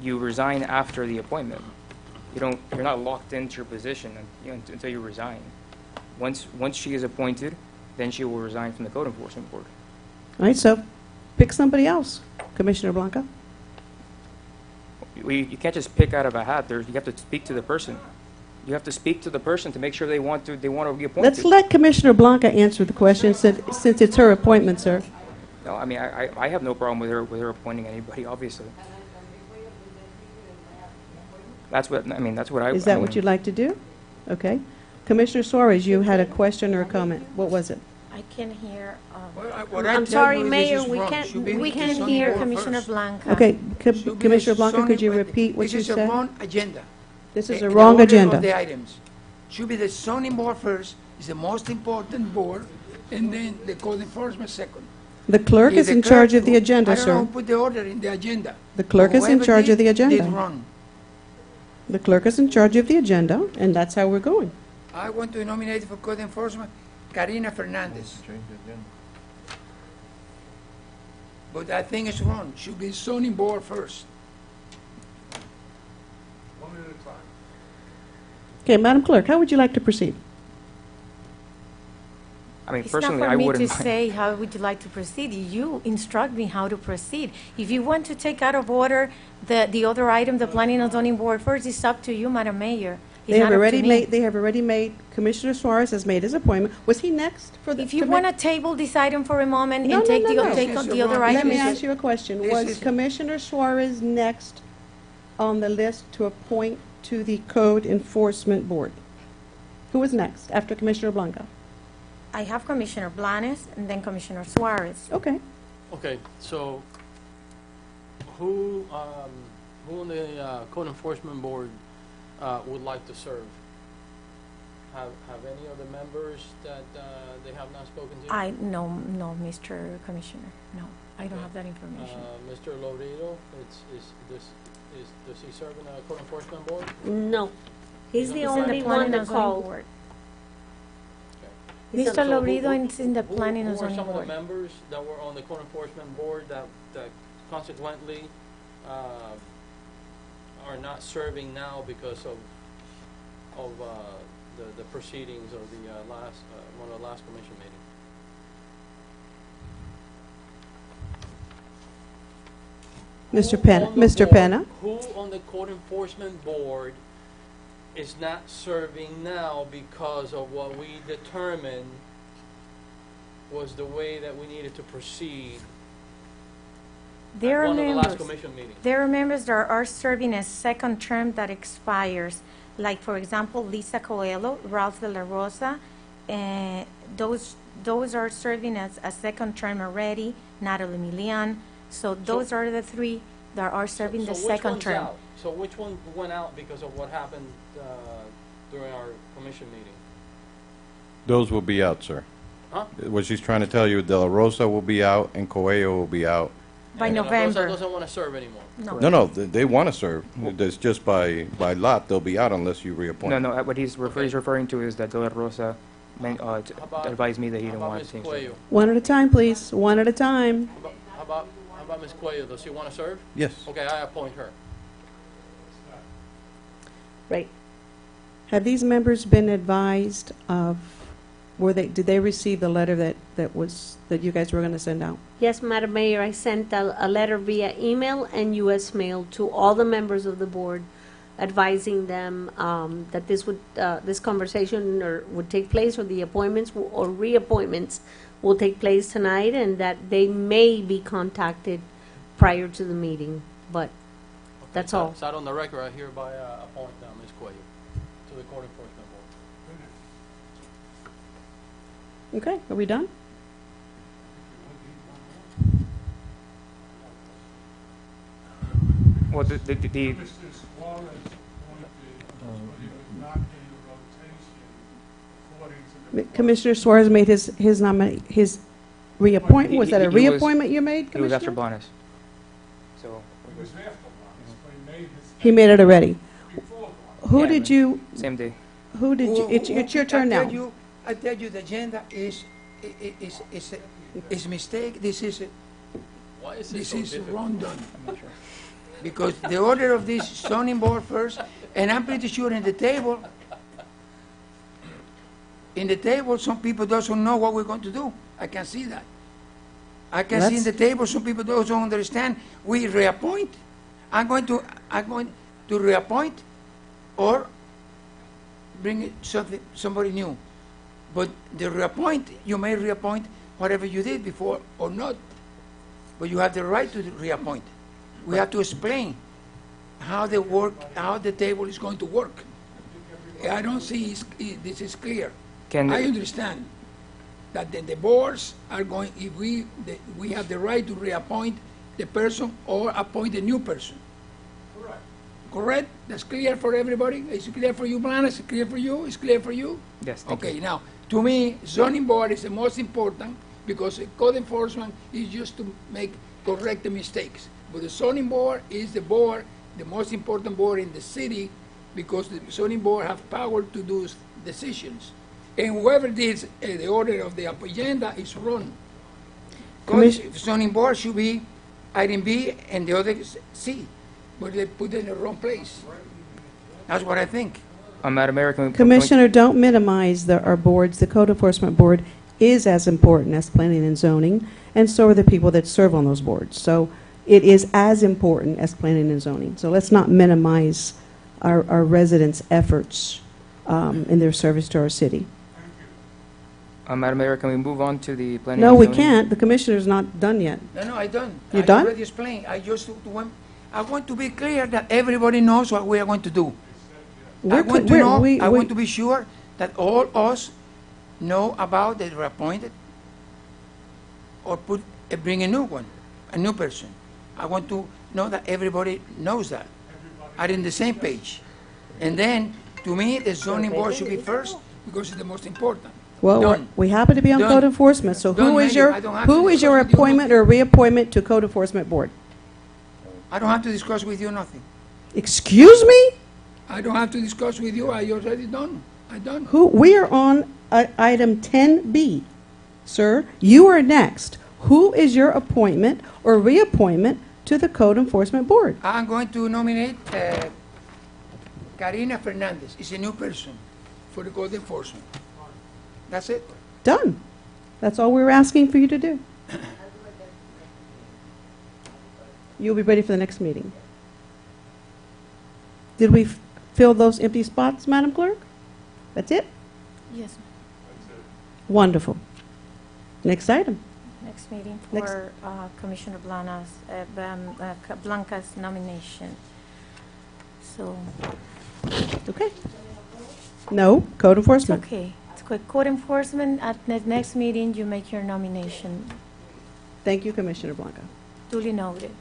You resign after the appointment. You're not locked into your position until you resign. Once she is appointed, then she will resign from the Code Enforcement Board. All right, so pick somebody else, Commissioner Blanca. You can't just pick out of a hat. You have to speak to the person. You have to speak to the person to make sure they want to be appointed. Let's let Commissioner Blanca answer the question since it's her appointment, sir. No, I have no problem with her appointing anybody, obviously. That's what I. Is that what you'd like to do? Okay. Commissioner Suarez, you had a question or a comment. What was it? I can hear, What I I'm tell sorry, you is Mayor, this is we wrong. can't, Should be we the can't zoning hear board Commissioner first. Blanca. Okay, Should be the Commissioner Blanca, could you zoning- repeat what you This is a said? wrong agenda. This is The- a the wrong order agenda. of the items. Should be the zoning board first, is the most important board, and then the code enforcement second. The clerk If is the in clerk- charge of the agenda, I don't know sir. who put the order in the agenda. The clerk is in Whoever charge of the did agenda. wrong. The clerk is in charge of the agenda, and that's how we're going. I want to nominate for code enforcement Karina Fernandez. But I think it's wrong. Should be zoning board first. Okay, Madam Clerk, how would you like to proceed? It's not Personally, for I me wouldn't to mind. say how would you like to proceed. You instruct me how to proceed. If you want to take out of order the other item, the Planning and Zoning Board first, it's up to you, Madam Mayor. It's They have not up to already me. made, Commissioner Suarez has made his appointment. Was he next for the? If you want to table this item for a moment No, and no, take no, no. take This on is the other wrong. Let item. me This ask is- you a question. this Was is- Commissioner Suarez next on the list to appoint to the Code Enforcement Board? Who was next after Commissioner Blanca? I have Commissioner Blanes and then Commissioner Suarez. Okay. Okay, so who on the Code Enforcement Board would like to serve? have any of the members that they have not spoken to? No, Mr. Commissioner, no, I don't have that information. Mr. Loredo, does he serve in the code enforcement board? No, he's the He's in only the one planning that and zoning called. board. He's Mr. the- Loredo is in the planning and Who are zoning some of the board. members that were on the code enforcement board that consequently are not serving now because of the proceedings of the last, one of the last commission meetings? Mr. Penna, Who on the Mr. board- Penna? Who on the code enforcement board is not serving now because of what we determined was the way that we needed to proceed There at are one of the last members, commission meetings? there are members that are serving a second term that expires, like, for example, Lisa Coelho, Ralph de la Rosa, and those are serving as a second term already, Natalie Milian. So those are the three that are serving the which second one's term. out? So which one went out because of what happened during our commission meeting? Those will be out, sir. Huh? What she's trying to tell you, De La Rosa will be out and Coelho will be out. By And November. Rosa doesn't want to serve anymore. No, they want to serve. It's just by lot, they'll be out unless you reappoint. No, what he's referring to is that De La Rosa about- advised me that he How didn't about want Ms. to change. Cuello? One at a time, please. One at a time. How about Ms. Cuello? Does she want to serve? Yes. Okay, I appoint her. Right. Have these members been advised of, did they receive the letter that you guys were going to send out? Yes, Madam Mayor, I sent a letter via email and U.S. mail to all the members of the board advising them that this conversation would take place, or the appointments or reappointments will take place tonight, and that they may be contacted prior to the meeting, but that's all. It's out on the record. I hereby appoint Ms. Cuello to the code enforcement board. Okay, are we done? Well, the Commissioner Suarez made his reappointment. Was that a He was- reappointment you made, It was after Commissioner? Blanes. So, He made it already. Who Yeah, did you, same day. it's your turn now. I tell you, the agenda is mistake. This is Why is this so difficult? wrong done. Because the order of this zoning board first, and I'm pretty sure in the table, some people doesn't know what we're going to do. I can see that. I can see in the table, some people don't understand. We reappoint. I'm going to reappoint or bring somebody new. But the reappoint, you may reappoint whatever you did before or not. But you have the right to reappoint. We have to explain how the table is going to work. I don't see this is clear. I understand that the boards are going, if we have the right to reappoint the person or appoint a new person. Correct. Correct? That's clear for everybody? Is it clear for you, Blanes? Is it clear for you? Is it clear for you? Yes, thank you. Okay, now, to me, zoning board is the most important because code enforcement is just to correct the mistakes. But the zoning board is the most important board in the city because the zoning board have power to do decisions. And whoever did the order of the agenda is wrong. Zoning board should be item B and the other is C, but they put it in the wrong place. That's what I think. Madam Mayor, can we- Commissioner, don't minimize our boards. The Code Enforcement Board is as important as planning and zoning, and so are the people that serve on those boards. So it is as important as planning and zoning. So let's not minimize our residents' efforts in their service to our city. Madam Mayor, can we move on to the planning? No, and we zoning? can't. The commissioner's not done yet. No, I done. You done? I already explained. I want to be clear that everybody knows what we are going to do. I want to be sure that all us know about the reappointed or bring a new one, a new person. I want to know that everybody knows that, are in the same page. And then, to me, the zoning board should be first, because it's the most important. Well, Done. we happen to be on Done. code enforcement, so Done, who is Mayor. your, I don't have to who is your discuss with you appointment or reappointment to code enforcement board? I don't have to discuss with you nothing. Excuse me? I don't have to discuss with you, I already done. I done. Who, we are on item 10B. Sir, you are next. Who is your appointment or reappointment to the code enforcement board? I'm going to nominate Karina Fernandez. It's a new person for the code enforcement. That's it. Done. That's all we were asking for you to do. You'll be ready for the next meeting. Did we fill those empty spots, Madam Clerk? That's it? Yes. Wonderful. Next item. Next meeting Next. for Commissioner Blanca's nomination. So, Okay. No, code it's enforcement. okay. It's quick. Code enforcement, at the next meeting, you make your nomination. Thank you, Commissioner Blanca. Duly noted.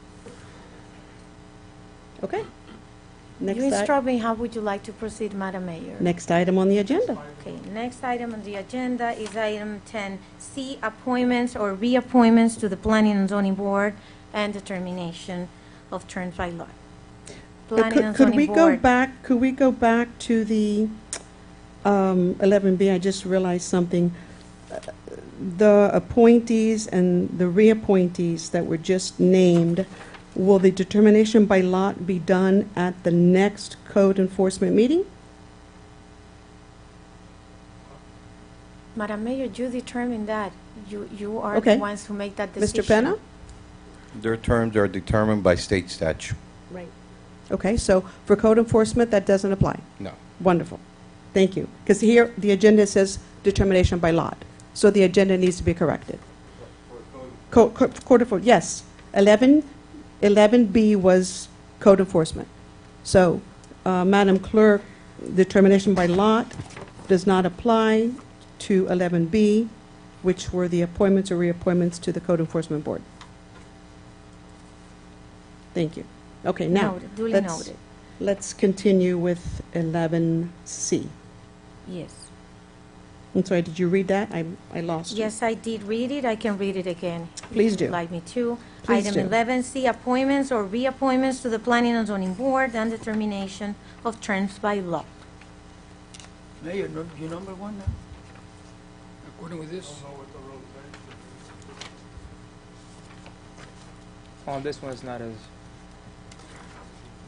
Okay. You Next, instruct me, how would you like to proceed, Madam Mayor? next item on the agenda. Okay, next item on the agenda is item 10C, appointments or reappointments to the Planning and Zoning Board and determination of terms by law. Planning and Could we Zoning go Board. back, could we go back to the 11B? I just realized something. The appointees and the reappointees that were just named, will the determination by lot be done at the next code enforcement meeting? Madam Mayor, you determine that. You are Okay. the ones who make that decision. Mr. Penna? Their terms are determined by state statute. Right. Okay, so for code enforcement, that doesn't apply? No. Wonderful. Thank you. Because here, the agenda says determination by lot, so the agenda needs to be corrected. Code enforcement, yes. 11B was code enforcement. So, Madam Clerk, determination by lot does not apply to 11B, which were the appointments or reappointments to the code enforcement board. Thank you. Okay, now, Noted, duly let's- noted. let's continue with 11C. Yes. I'm sorry, did you read that? I lost you. Yes, I did read it. I can read it again. Please If you'd do. like me to. Please Item do. 11C, appointments or reappointments to the Planning and Zoning Board and determination of terms by law. Mayor, you number one now? According with this? This one is not as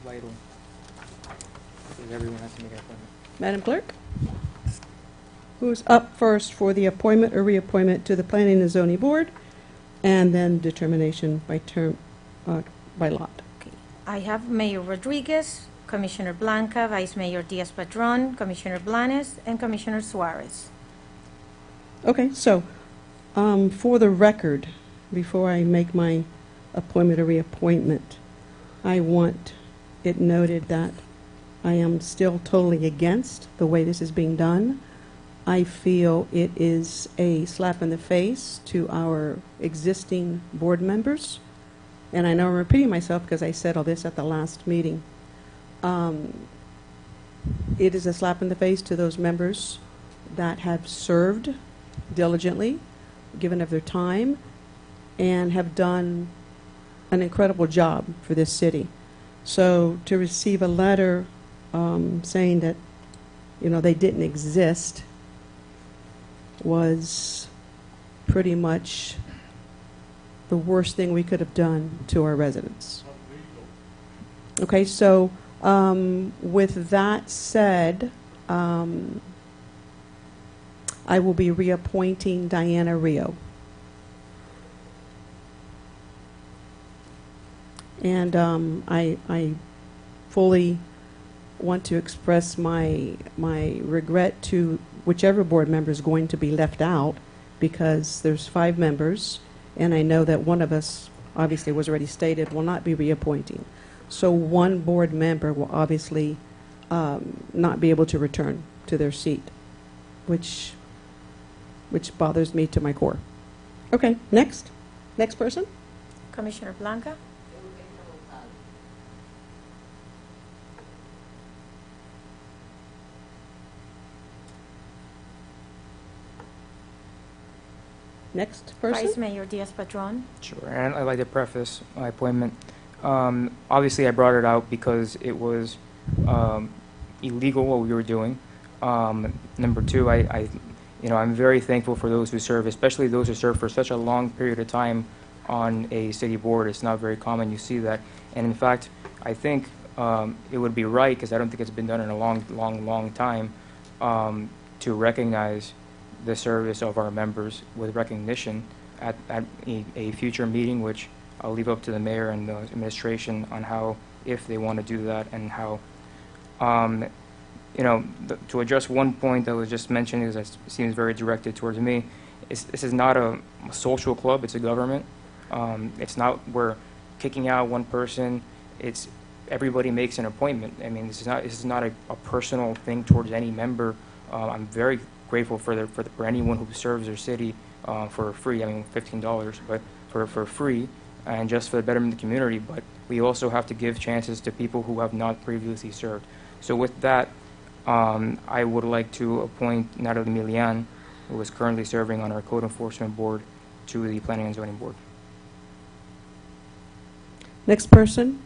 vital, because everyone has to make an appointment. Madam Clerk? Who's up first for the appointment or reappointment to the Planning and Zoning Board, and then determination by term, by lot? I have Mayor Rodriguez, Commissioner Blanca, Vice Mayor Diaz-Padrón, Commissioner Blanes, and Commissioner Suarez. Okay, so, for the record, before I make my appointment or reappointment, I want it noted that I am still totally against the way this is being done. I feel it is a slap in the face to our existing board members. And I know I'm repeating myself because I said all this at the last meeting. It is a slap in the face to those members that have served diligently, given of their time, and have done an incredible job for this city. So to receive a letter saying that, you know, they didn't exist was pretty much the worst thing we could have done to our residents. Okay, so with that said, I will be reappointing Diana Rio. And I fully want to express my regret to whichever board member is going to be left out, because there's 5 members, and I know that one of us, obviously was already stated, will not be reappointing. So one board member will obviously not be able to return to their seat, which bothers me to my core. Okay, next person. Commissioner Blanca? Next Vice person? Mayor Diaz-Padrón. Sure, and I'd like to preface my appointment. Obviously, I brought it out because it was illegal what we were doing. Number two, I'm very thankful for those who serve, especially those who serve for such a long period of time on a city board. It's not very common you see that. And in fact, I think it would be right, because I don't think it's been done in a long time, to recognize the service of our members with recognition at a future meeting, which I'll leave up to the mayor and the administration on how, if they want to do that, and how. To address one point that was just mentioned, is that seems very directed towards me. This is not a social club; it's a government. It's not we're kicking out one person. It's everybody makes an appointment. I mean, this is not a personal thing towards any member. I'm very grateful for anyone who serves their city for free. I mean, $15, but for free and just for the betterment of the community. But we also have to give chances to people who have not previously served. So with that, I would like to appoint Natalie Milian, who is currently serving on our Code Enforcement Board, to the Planning and Zoning Board. Next person?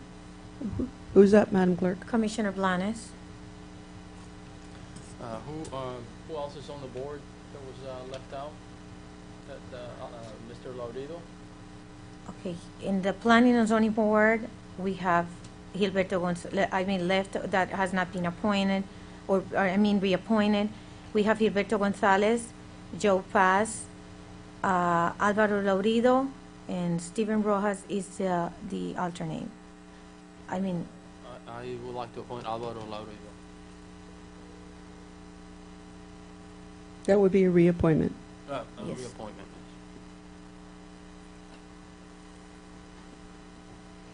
Who's up, Madam Clerk? Commissioner Blanes. Who else is on the board that was left out? Mr. Laurido? Okay, in the Planning and Zoning Board, we have Gilberto left, that has not been appointed, or reappointed. We have Gilberto Gonzalez, Joe Paz, Alvaro Laurido, and Stephen Rojas is the alternate. I would like to appoint Alvaro Laurido. That would be a reappointment. Yes. Reappointment.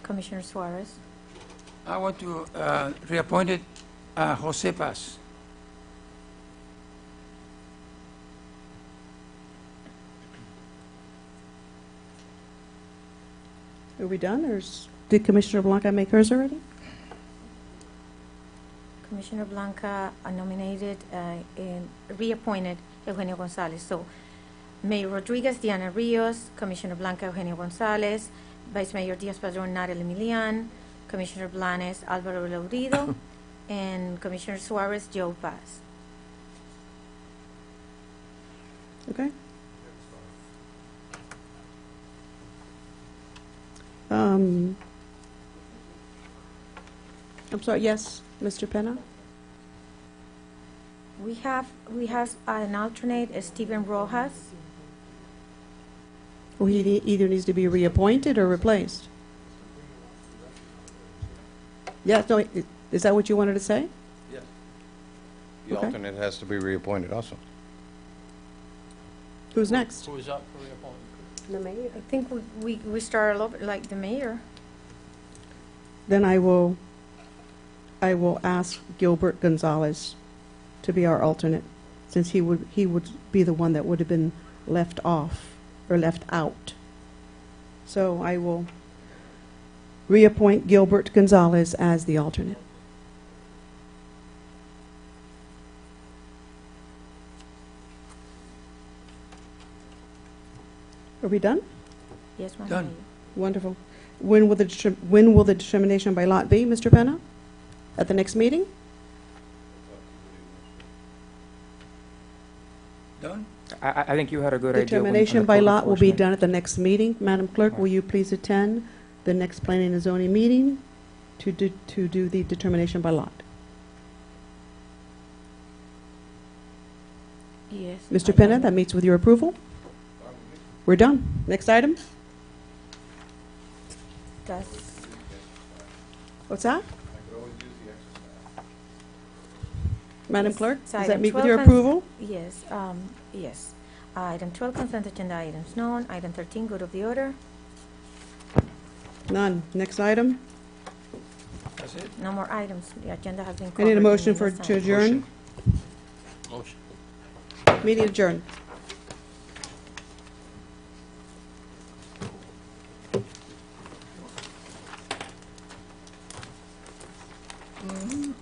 Commissioner Suarez. I want to reappoint it, Jose Paz. Are we done, or did Commissioner Blanca make hers already? Commissioner Blanca nominated and reappointed Eugenio Gonzalez. So Mayor Rodriguez, Diana Rios, Commissioner Blanca, Eugenio Gonzalez, Vice Mayor Diaz-Padrón, Natalie Milian, Commissioner Blanes, Alvaro Laurido, and Commissioner Suarez, Joe Paz. Okay. I'm sorry, yes, Mr. Penna? We have an alternate, Stephen Rojas. Well, he either needs to be reappointed or replaced. Yeah, no, is that what you wanted to say? Yes. The Okay. alternate has to be reappointed also. Who's next? Who is up for reappointment? The mayor. I think we start all over like the mayor. Then I will ask Gilbert Gonzalez to be our alternate, since he would be the one that would have been left off or left out. So I will reappoint Gilbert Gonzalez as the alternate. Are we done? Yes, Madam Done. Mayor. Wonderful. When will the determination by lot be, Mr. Penna? At the next meeting? Done? I think you had a good idea. Determination by lot will be done at the next meeting. Madam Clerk, will you please attend the next planning and zoning meeting to do the determination by lot? Yes. Mr. Penna, that meets with your approval? We're done. Next item? What's that? Madam Clerk, So does item that meet with 12 your approval? Yes, yes. Item 12, consent agenda items known. Item 13, good of the order. None. Next item? That's it? No more items. The agenda has been I covered. need a in motion the for, last to item. adjourn. Motion. Meeting adjourned. Mhm.